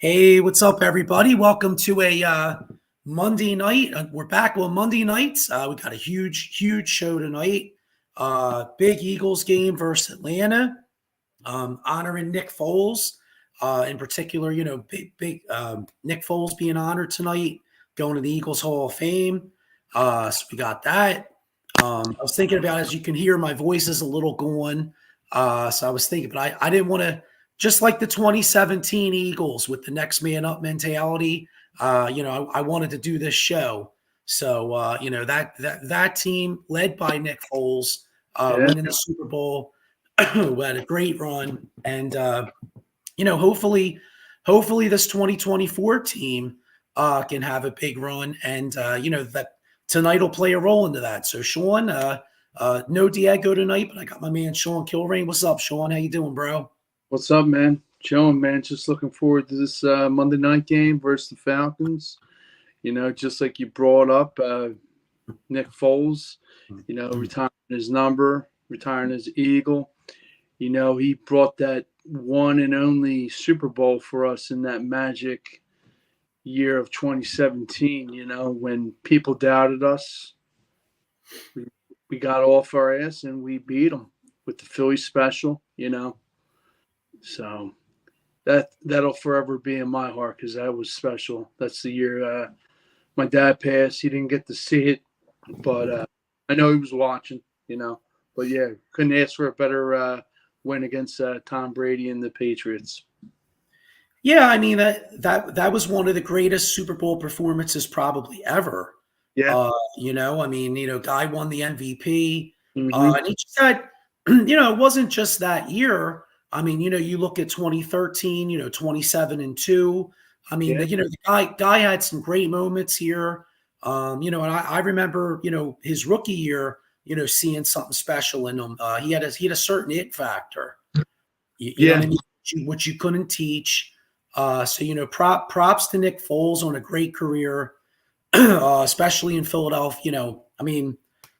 Hey, what's up, everybody? Welcome to a Monday night. We're back on Monday nights. We got a huge show tonight. Big Eagles game versus Atlanta. Honoring Nick Foles, in particular. Big Nick Foles being honored tonight, going to the Eagles Hall of Fame. So we got that. I was thinking about, as you can hear, my voice is a little going. So I was thinking, but I didn't want to. Just like the 2017 Eagles with the next man up mentality, I wanted to do this show. So, that team led by Nick Foles, winning the Super Bowl, who had a great run. And, hopefully this 2024 team can have a big run. And, that tonight will play a role into that. So, Sean, no Diego tonight, but I got my man Sean Kilrain. What's up, Sean? How you doing, bro? What's up, man? Chilling, man. Just looking forward to this Monday night game versus the Falcons. Just like you brought up, Nick Foles, retiring his number, retiring his Eagle. He brought that one and only Super Bowl for us in that magic year of 2017, when people doubted us. We got off our ass and we beat them with the Philly special, So that'll forever be in my heart because that was special. That's the year my dad passed. He didn't get to see it, but I know he was watching, But, yeah, couldn't ask for a better win against Tom Brady and the Patriots. Yeah, I mean, that was one of the greatest Super Bowl performances probably ever. Yeah. Guy won the MVP. Mm-hmm. And he just had, it wasn't just that year. I mean, you look at 2013, 27-2. I mean, the guy had some great moments here. And I remember, his rookie year, seeing something special in him. He had a certain it factor. You know what I mean? Which you couldn't teach. Props to Nick Foles on a great career, especially in Philadelphia.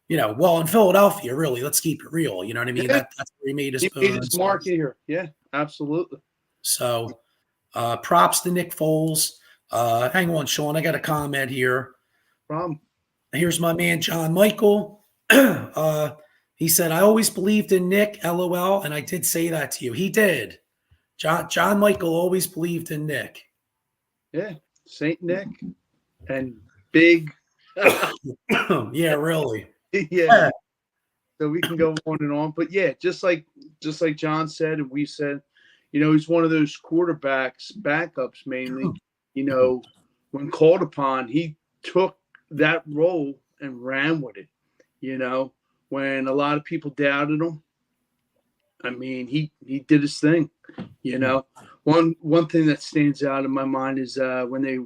In Philadelphia, really, let's keep it real. You know what I mean? That's where he made his mark here. Yeah, absolutely. So, props to Nick Foles. Hang on, Sean. I got a comment here. Problem. Here's my man, John Michael. He said, I always believed in Nick, LOL, and I did say that to you. He did. John Michael always believed in Nick. Yeah, Saint Nick and big. Yeah, really. Yeah. So we can go on and on. But yeah, just like John said and we said, he's one of those quarterbacks, backups mainly, when called upon, he took that role and ran with it. When a lot of people doubted him, I mean, he did his thing. One thing that stands out in my mind is when they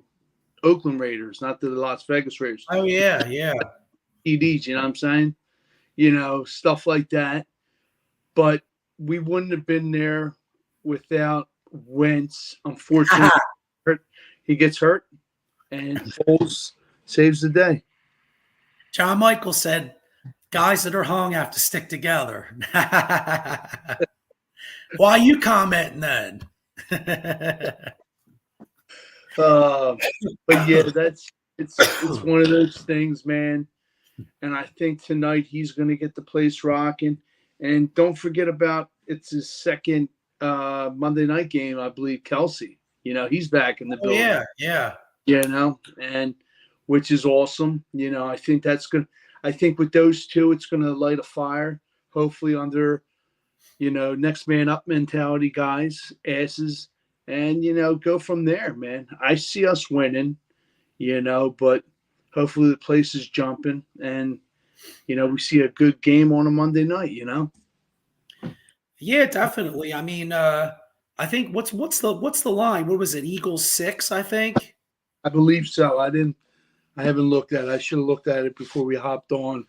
Oakland Raiders, not the Las Vegas Raiders. Oh, yeah. TDs, you know what I'm saying? Stuff like that. But we wouldn't have been there without Wentz. Unfortunately, he gets hurt, and Foles saves the day. John Michael said, guys that are hung have to stick together. Why are you commenting then? But yeah, it's one of those things, man. And I think tonight he's going to get the place rocking. And don't forget about it's his second Monday night game, I believe. Kelsey, he's back in the building. Yeah. And which is awesome. I think that's good. I think with those two, it's going to light a fire. Hopefully under, next man up mentality guys, asses. And, go from there, man. I see us winning, but hopefully the place is jumping and, we see a good game on a Monday night, Yeah, definitely. I mean, I think what's the line? What was it? Eagles 6, I think. I believe so. I haven't looked at it. I should have looked at it before we hopped on.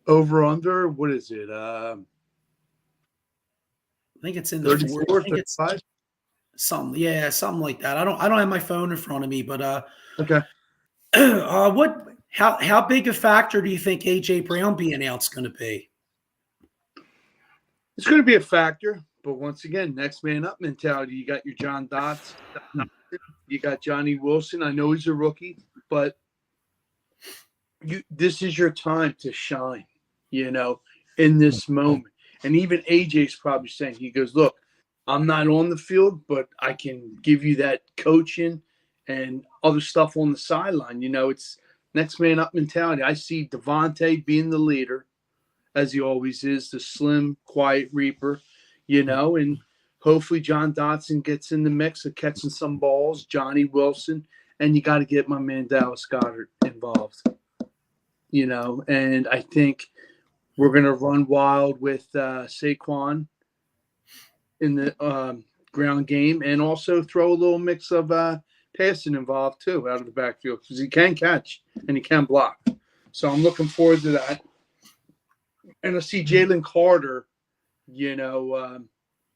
Over under, what is it? I think it's in the 34, 35? Something like that. I don't have my phone in front of me, but okay. How big a factor do you think AJ Brown being out's going to be? It's going to be a factor, but once again, next man up mentality. You got your John Dotts, You got Johnny Wilson. I know he's a rookie, but this is your time to shine, in this moment. And even AJ's probably saying, he goes, look, I'm not on the field, but I can give you that coaching and other stuff on the sideline. It's next man up mentality. I see Devontae being the leader, as he always is, the slim, quiet reaper, and hopefully John Dotson gets in the mix of catching some balls, Johnny Wilson, and you got to get my man Dallas Goedert involved, and I think we're going to run wild with Saquon in the ground game and also throw a little mix of passing involved too out of the backfield because he can catch and he can block. So I'm looking forward to that. And I see Jalen Carter,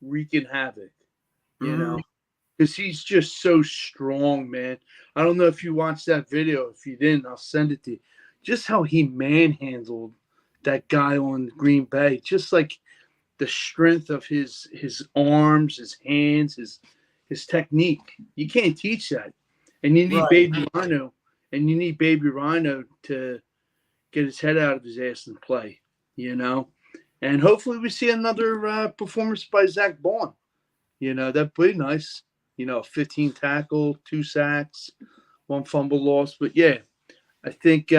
wreaking havoc, because he's just so strong, man. I don't know if you watched that video. If you didn't, I'll send it to you. Just how he manhandled that guy on Green Bay, just like the strength of his arms, his hands, his technique. You can't teach that. And you need Baby Rhino, to get his head out of his ass and play, And hopefully we see another performance by Zach Bond. That'd be nice. 15 tackle, 2 sacks, 1 fumble loss. But, yeah, I think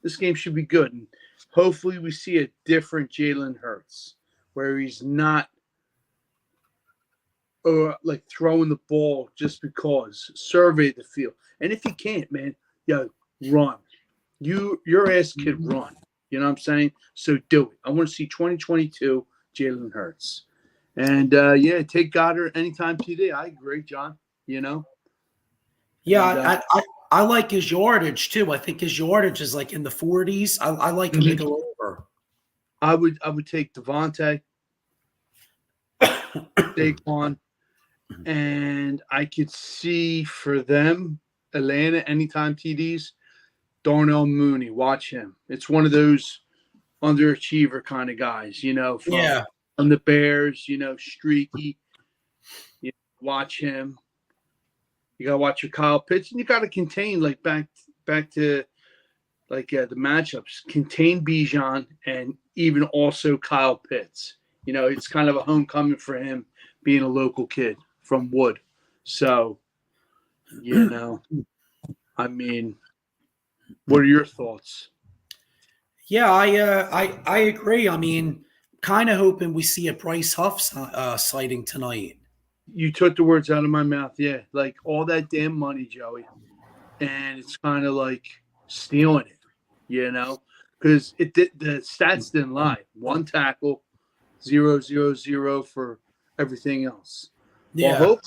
this game should be good. And hopefully we see a different Jalen Hurts where he's not throwing the ball just because. Survey the field. And if you can't, man, run. Your ass can run. You know what I'm saying? So do it. I want to see 2022 Jalen Hurts. And, take Goddard anytime TD. I agree, John, Yeah, I like his yardage, too. I think his yardage is like in the 40s. I like him to go over. I would take Devontae, Saquon, and I could see for them, Atlanta, anytime TDs, Darnell Mooney. Watch him. It's one of those underachiever kind of guys, from the Bears, streaky. Watch him. You got to watch your Kyle Pitts, and you got to contain, back to the matchups, contain Bijan and even also Kyle Pitts. It's kind of a homecoming for him being a local kid from Wood. So, I mean, what are your thoughts? Yeah, I agree. I mean, kind of hoping we see a Bryce Huff sighting tonight. You took the words out of my mouth. Yeah, like all that damn money, Joey, and it's kind of like stealing it, because the stats didn't lie. 1 tackle, 0-0-0 for everything else. Yeah. Well,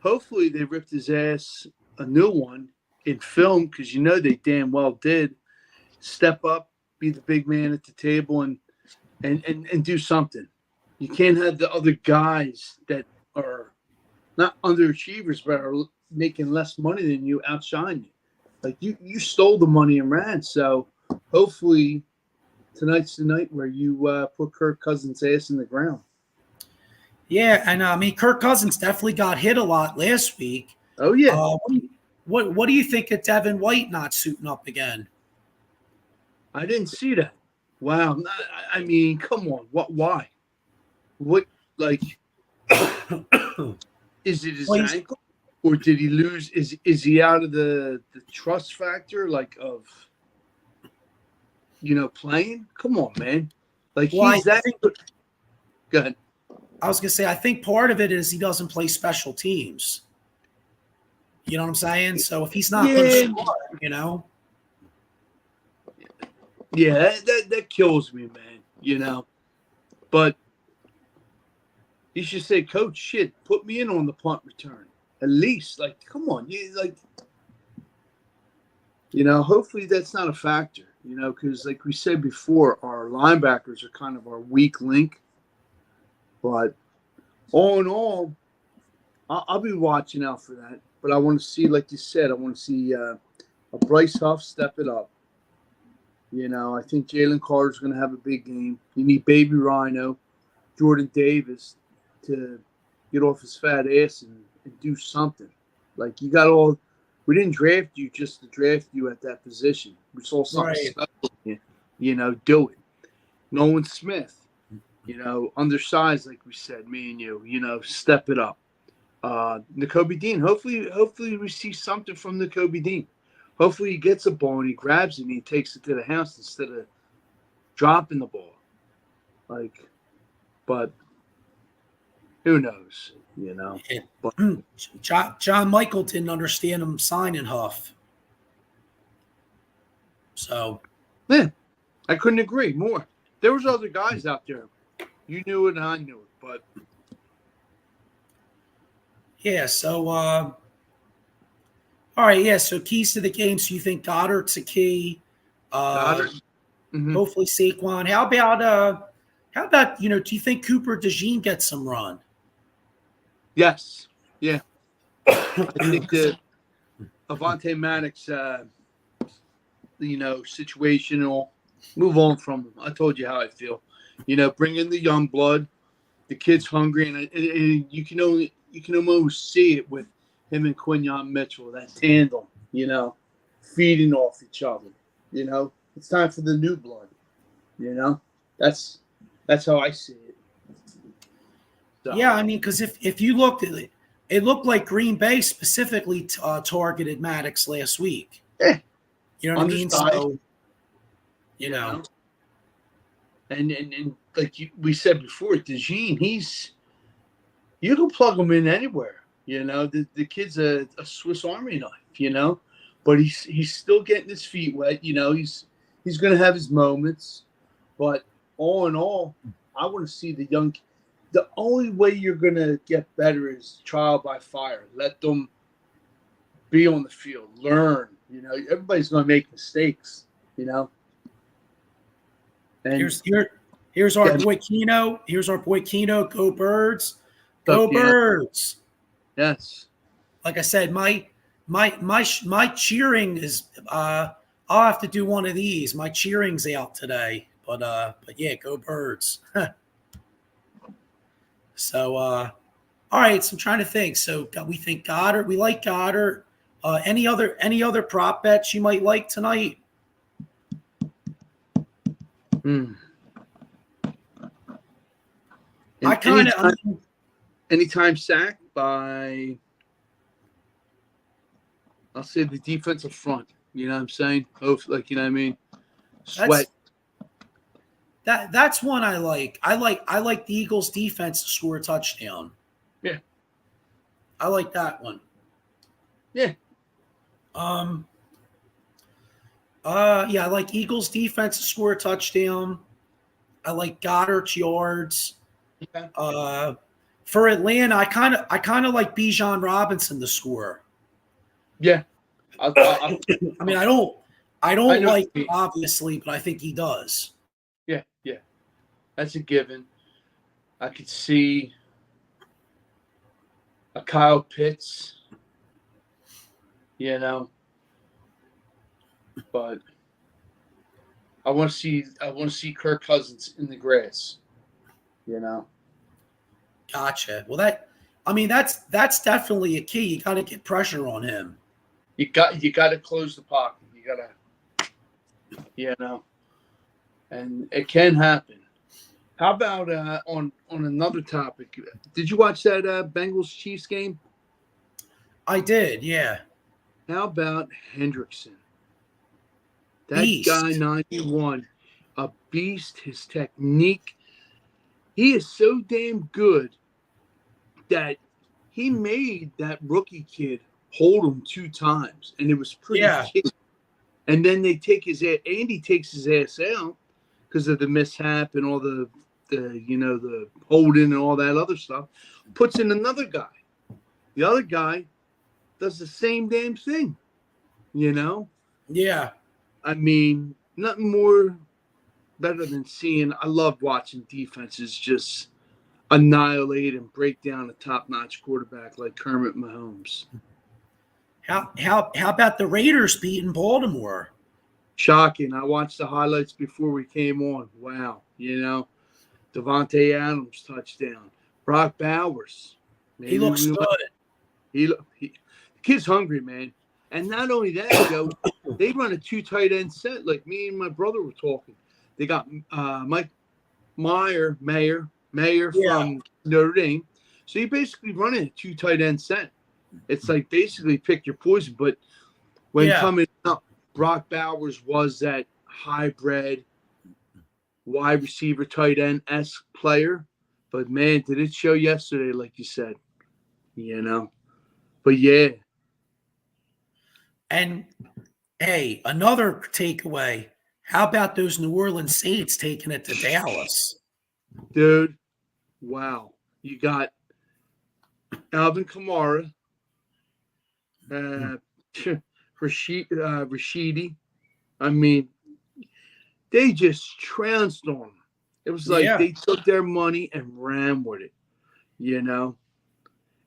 hopefully they ripped his ass a new one in film because they damn well did. Step up, be the big man at the table, and do something. You can't have the other guys that are not underachievers but are making less money than you outshine you. Like you stole the money and ran. So hopefully tonight's the night where you put Kirk Cousins' ass in the ground. Yeah, and I mean Kirk Cousins definitely got hit a lot last week. Oh yeah. What do you think of Devin White not suiting up again? I didn't see that. Wow. I mean, come on. What? Why? What? Is it his ankle, or did he lose? Is he out of the trust factor, of playing? Come on, man. He's that. Go ahead. I was gonna say I think part of it is he doesn't play special teams. You know what I'm saying? So if he's not going to start, Yeah, that kills me, man. But you should say, Coach, shit, put me in on the punt return. At least, come on. Hopefully that's not a factor, because like we said before, our linebackers are kind of our weak link. But all in all, I'll be watching out for that. But I want to see, like you said, a Bryce Huff step it up. I think Jalen Carter's going to have a big game. You need Baby Rhino, Jordan Davis to get off his fat ass and do something. Like we didn't draft you just to draft you at that position. We saw something Right. special in you. Do it. Nolan Smith, undersized like we said, me and you, step it up. N'Kobe Dean, hopefully we see something from N'Kobe Dean. Hopefully he gets a ball and he grabs it and he takes it to the house instead of dropping the ball. But who knows, Yeah. But John Michael didn't understand him signing Huff. So yeah, I couldn't agree more. There was other guys out there. You knew it and I knew it, but yeah, so all right, yeah. So keys to the game. So you think Goddard's a key? Goddard. Hopefully Saquon. How about do you think Cooper DeJean gets some run? Yes. Yeah. I think that Avonte Maddox situation will move on from him. I told you how I feel. Bring in the young blood. The kid's hungry, and you can almost see it with him and Quinyon Mitchell, that tandem, feeding off each other. It's time for the new blood. That's how I see it. So, Yeah, I mean, because if you looked at it, it looked like Green Bay specifically targeted Maddox last week. Yeah. You know what I mean? So, And like we said before, DeJean, you can plug him in anywhere. The kid's a Swiss Army knife. But he's still getting his feet wet. He's going to have his moments. But all in all, I want to see the young. The only way you're going to get better is trial by fire. Let them be on the field, learn. Everybody's going to make mistakes. And here's our boy Keno. Here's our boy Keno. Go Birds. Go Birds. Yes. Like I said, my cheering is I'll have to do one of these. My cheering's out today. But yeah, go Birds. So all right, so I'm trying to think. So we think Goddard, we like Goddard. Any other prop bets you might like tonight? I kind of anytime sack by, I'll say the defensive front. You know what I'm saying? Like, you know what I mean? Sweat. That's one I like. I like the Eagles defense to score a touchdown. Yeah. I like that one. Yeah. Yeah, I like Eagles defense to score a touchdown. I like Goddard's yards. Yeah. For Atlanta, I kind of like Bijan Robinson to score. Yeah. I mean, I don't like him, obviously, but I think he does. Yeah, yeah. That's a given. I could see a Kyle Pitts, but I want to see Kirk Cousins in the grass, Gotcha. Well, that's definitely a key. You got to get pressure on him. You got to close the pocket. You got to, and it can happen. How about on another topic? Did you watch that Bengals Chiefs game? I did, yeah. How about Hendrickson? That Beast. guy, 91, a beast. His technique, he is so damn good that he made that rookie kid hold him 2 times, and it was pretty. Yeah. Kid. And then they take his ass. Andy takes his ass out because of the mishap and all the holding and all that other stuff. Puts in another guy. The other guy does the same damn thing. Yeah. I mean, nothing more better than seeing. I love watching defenses just annihilate and break down a top-notch quarterback like Kermit Mahomes. How about the Raiders beating Baltimore? Shocking. I watched the highlights before we came on. Wow. Devontae Adams touchdown. Brock Bowers. He looks good. The kid's hungry, man. And not only that, Joe, they run a 2 tight end set. Like me and my brother were talking. They got Mike Mayer from Notre Dame. So you basically running a 2 tight end set. It's like basically pick your poison. But when coming up, Brock Bowers was that hybrid wide receiver tight end-esque player. But, man, did it show yesterday, like you said, you know. But, yeah. And, hey, another takeaway. How about those New Orleans Saints taking it to Dallas? Dude, wow. You got Alvin Kamara, Rashidi. I mean, they just trounced on them. It was like they took their money and ran with it, you know.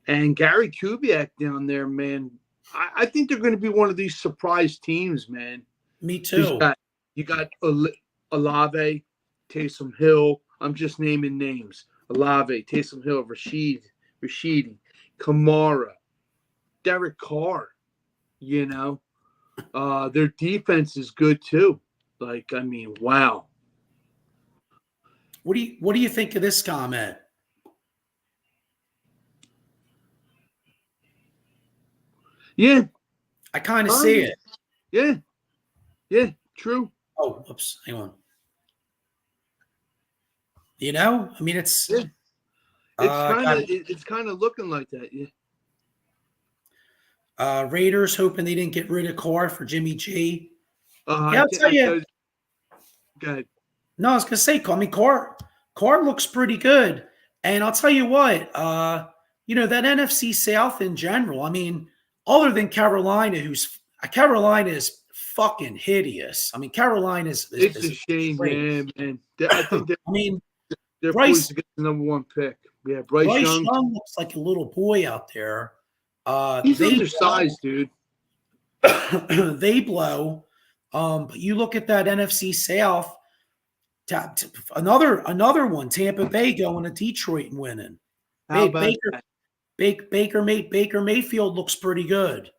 And Gary Kubiak down there, man, I think they're going to be one of these surprise teams, man. Me too. You got Olave, Taysom Hill. I'm just naming names. Olave, Taysom Hill, Rashidi, Kamara, Derek Carr, you know. Their defense is good too. Like, I mean, wow. What do you think of this comment? Yeah. I kind of see it. Yeah. Yeah, true. Oh, oops, hang on. You know, I mean, it's it's kind of looking like that. Yeah. Raiders hoping they didn't get rid of Carr for Jimmy G. I'll tell you. Go ahead. No, I was gonna say, I mean, Carr looks pretty good, and I'll tell you what, you know, that NFC South in general. I mean, other than Carolina, Carolina is fucking hideous. I mean, Carolina is it's a shame, man. I think they're poised to get the #1 pick. Yeah, Bryce Young looks like a little boy out there. He's undersized, dude. They blow. But you look at that NFC South, another one, Tampa Bay going to Detroit and winning. How about Baker Mayfield looks pretty good.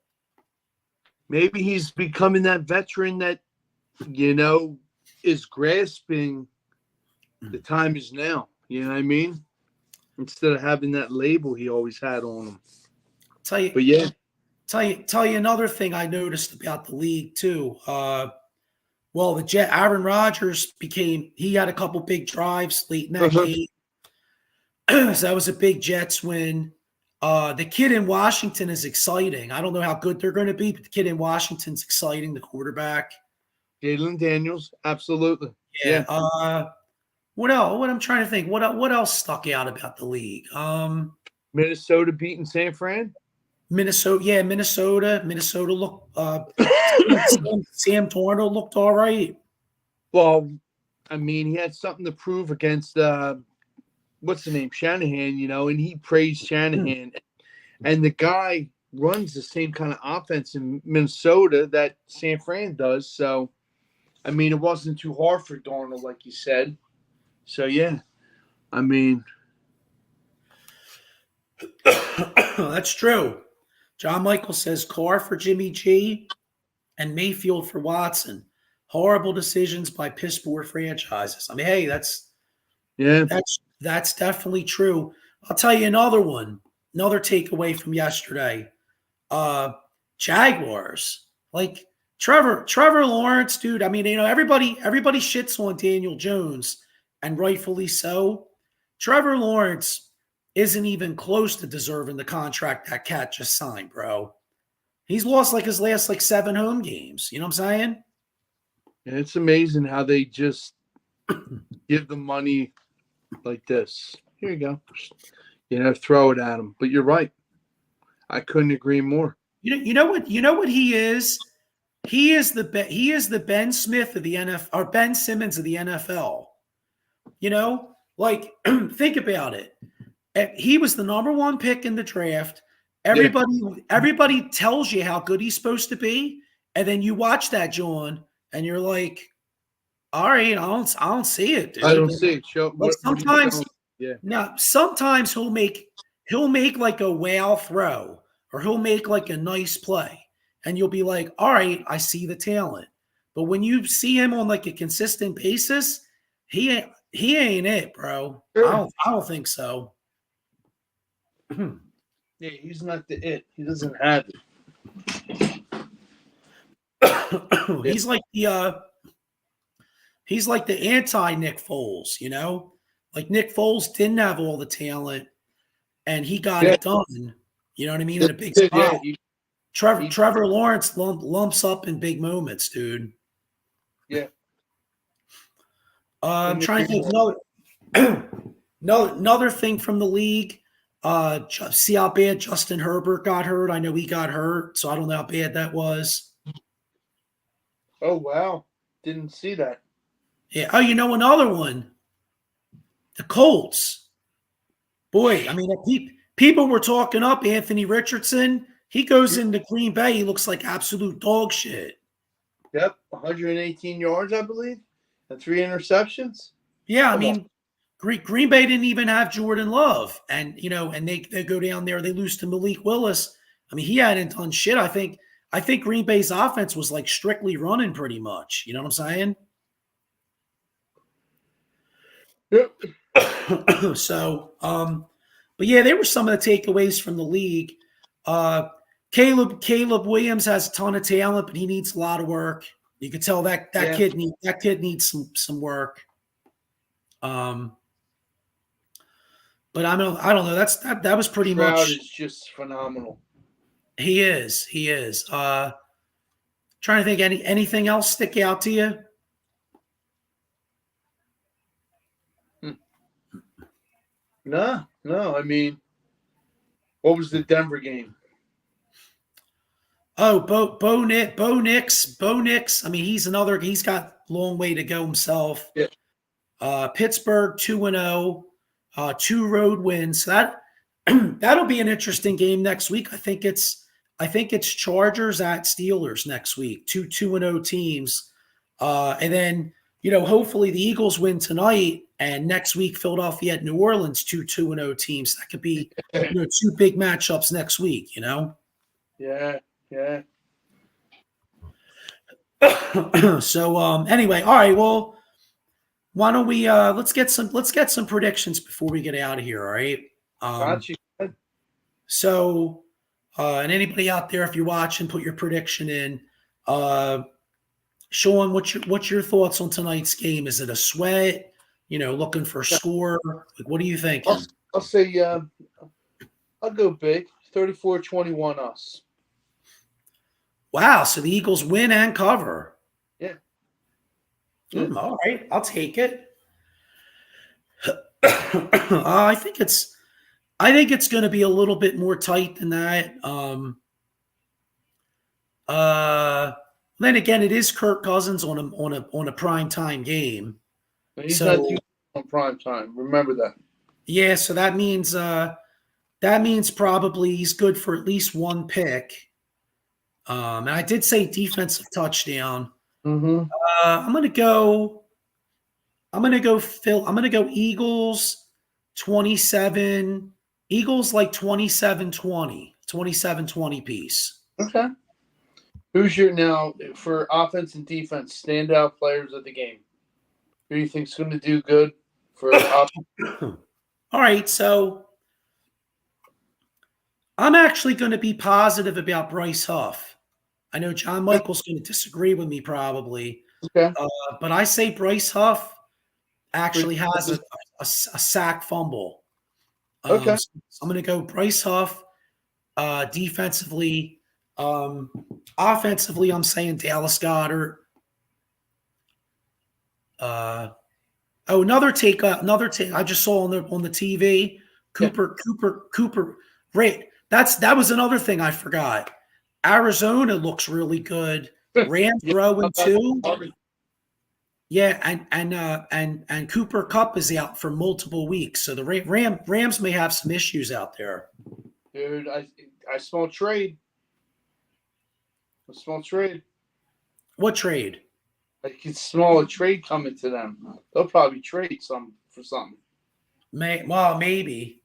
Maybe he's becoming that veteran that, you know, is grasping the time is now. You know what I mean? Instead of having that label he always had on him. Tell you another thing I noticed about the league too. Well, Aaron Rodgers he had a couple big drives late in that game. So that was a big Jets win. The kid in Washington is exciting. I don't know how good they're going to be, but the kid in Washington's exciting, the quarterback. Jalen Daniels, absolutely. Yeah. What else? What I'm trying to think. What else stuck out about the league? Minnesota beating San Fran. Minnesota. Minnesota looked. Sam Darnold looked all right. Well, I mean, he had something to prove against what's the name, Shanahan. You know, and he praised Shanahan, and the guy runs the same kind of offense in Minnesota that San Fran does. So, I mean, it wasn't too hard for Darnold, like you said. So yeah, I mean, that's true. John Michael says Carr for Jimmy G and Mayfield for Watson. Horrible decisions by piss poor franchises. I mean, hey, that's definitely true. I'll tell you another takeaway from yesterday. Jaguars. Like Trevor Lawrence, dude. I mean, you know, everybody shits on Daniel Jones, and rightfully so. Trevor Lawrence isn't even close to deserving the contract that cat just signed, bro. He's lost like his last 7 home games. You know what I'm saying? And it's amazing how they just give the money like this. Here you go. You know, throw it at him. But you're right. I couldn't agree more. You know what he is? He is the Ben Smith of the NFL, or Ben Simmons of the NFL. You know, like think about it. He was the #1 pick in the draft. Everybody tells you how good he's supposed to be, and then you watch that, John, and you're like, "All right, I don't see it, dude. I don't see it." Sometimes he'll make like a wow throw, or he'll make like a nice play, and you'll be like, all right, I see the talent. But when you see him on like a consistent basis, he ain't it, bro. Sure. I don't think so. Yeah, he's not the it. He doesn't have it. He's like the anti Nick Foles, you know? Like Nick Foles didn't have all the talent and he got it done. You know what I mean? In a big spot. Trevor Lawrence lumps up in big moments, dude. Yeah. I'm trying to think another thing from the league. See how bad Justin Herbert got hurt. I know he got hurt, so I don't know how bad that was. Oh wow, didn't see that. Yeah. Oh, you know another one. The Colts. Boy, I mean, people were talking up Anthony Richardson. He goes into Green Bay. He looks like absolute dog shit. Yep, 118 yards, I believe, and 3 interceptions. Yeah, I mean, Green Bay didn't even have Jordan Love, and they go down there, they lose to Malik Willis. I mean, he hadn't done shit. I think Green Bay's offense was like strictly running pretty much. You know what I'm saying? Yep. So, but yeah, there were some of the takeaways from the league. Caleb Williams has a ton of talent, but he needs a lot of work. You could tell that kid needs some work. But I don't know. That was pretty Stroud much. Is just phenomenal. He is. Trying to think anything else stick out to you? No. I mean, what was the Denver game? Oh, Bo Nix. I mean, he's got a long way to go himself. Yeah. Pittsburgh 2-0, 2 road wins. So that'll be an interesting game next week. I think it's Chargers at Steelers next week. 2-0 teams. And then, hopefully the Eagles win tonight, and next week Philadelphia at New Orleans, 2-0 teams. That could be 2 big matchups next week, Yeah. So anyway, all right, well, why don't we let's get some predictions before we get out of here, all right? Got you. So and anybody out there, if you're watching, put your prediction in. Sean, what's your thoughts on tonight's game? Is it a sweat? Looking for a score? Like, what are you thinking? I'll say I'll go big. 34-21 us. Wow, so the Eagles win and cover. Yeah. All right, I'll take it. I think it's going to be a little bit more tight than that. Then again, it is Kirk Cousins on a prime time game. He's not on prime time. Remember that. Yeah, so that means probably he's good for at least one pick. And I did say defensive touchdown. Mm-hmm. I'm gonna go Eagles 27. Eagles like 27-20 piece. Okay. Who's your now for offense and defense standout players of the game? Who do you think's going to do good for offense? All right, so I'm actually going to be positive about Bryce Huff. I know John Michael's going to disagree with me probably. Okay. But I say Bryce Huff actually has a sack fumble. Okay. So I'm going to go Bryce Huff. Defensively, offensively, I'm saying Dallas Goedert. Another take. I just saw on the TV. Cooper. Right. That was another thing I forgot. Arizona looks really good. Rams throwing too. Yeah, and Cooper Kupp is out for multiple weeks, so the Rams may have some issues out there. Dude, I smell trade. I smell trade. What trade? I can smell a trade coming to them. They'll probably trade some for something. Maybe.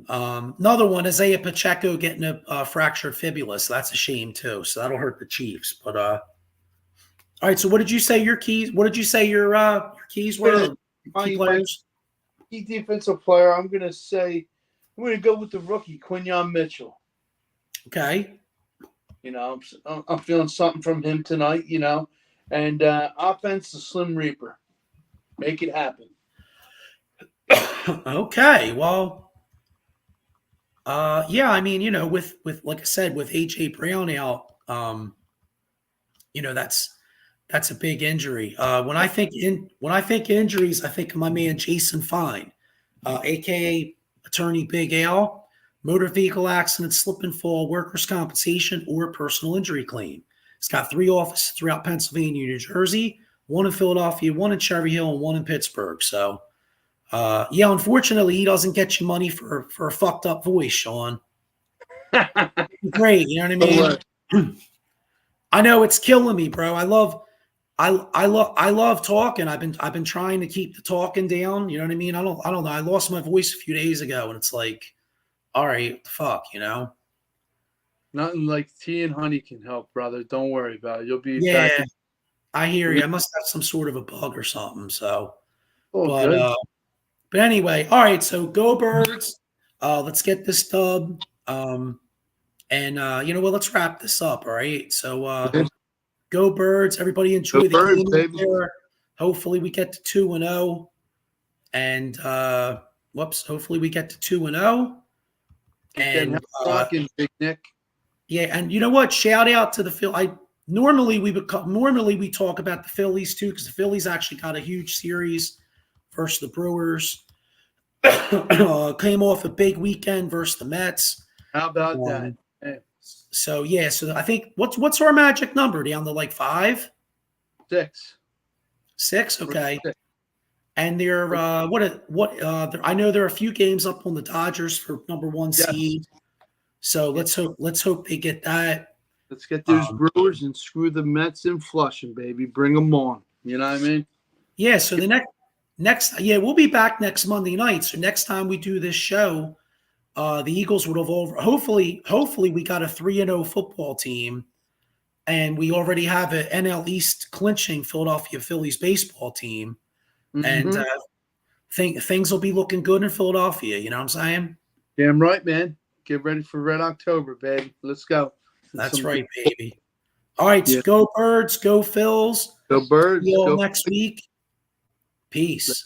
Another one, Isaiah Pacheco getting a fractured fibula. So that's a shame too. So that'll hurt the Chiefs. But all right. So what did you say your keys? What did you say your keys were? Key players. Key defensive player. I'm gonna go with the rookie Quinyon Mitchell. Okay. I'm feeling something from him tonight. And offense, the Slim Reaper. Make it happen. Okay. Well. Yeah, I mean, with like I said, with AJ Brown out, that's a big injury. When I think injuries, I think of my man Jason Fine, aka Attorney Big Al, motor vehicle accident, slip and fall, workers' compensation, or personal injury claim. He's got 3 offices throughout Pennsylvania, New Jersey, 1 in Philadelphia, 1 in Cherry Hill, and 1 in Pittsburgh. So. Yeah, unfortunately, he doesn't get you money for a fucked up voice, Sean. Great, you know what I mean? I know it's killing me, bro. I love talking. I've been trying to keep the talking down. You know what I mean? I don't know. I lost my voice a few days ago, and it's like, all right, what the fuck, Nothing like tea and honey can help, brother. Don't worry about it. You'll be Yeah, back. I hear you. I must have some sort of a bug or something. So, Good. But anyway, all right. So go Birds. Let's get this dub. And you know what? Let's wrap this up. All right. So go Birds. Everybody enjoy the game baby. there. Hopefully we get to 2-0. And hopefully we get to 2-0. And rocking, Big Nick. Yeah, and you know what? Shout out to the Phil. Normally we talk about the Phillies too, because the Phillies actually got a huge series versus the Brewers. Came off a big weekend versus the Mets. How about that? Hey. So I think what's our magic number? Down to like 5? 6. 6, okay. 6. And they're I know there are a few games up on the Dodgers for number 1 seed. So let's hope they get that. Let's get those Brewers and screw the Mets in Flushing, baby. Bring them on. You know what I mean? Yeah. So the we'll be back next Monday night. So next time we do this show, the Eagles would have hopefully we got a 3-0 football team, and we already have an NL East clinching Philadelphia Phillies baseball team, and things will be looking good in Philadelphia. You know what I'm saying? Damn right, man. Get ready for Red October, baby. Let's go. That's right, baby. All right, so go Birds, go Phils. Go Birds. See you all next week. Peace.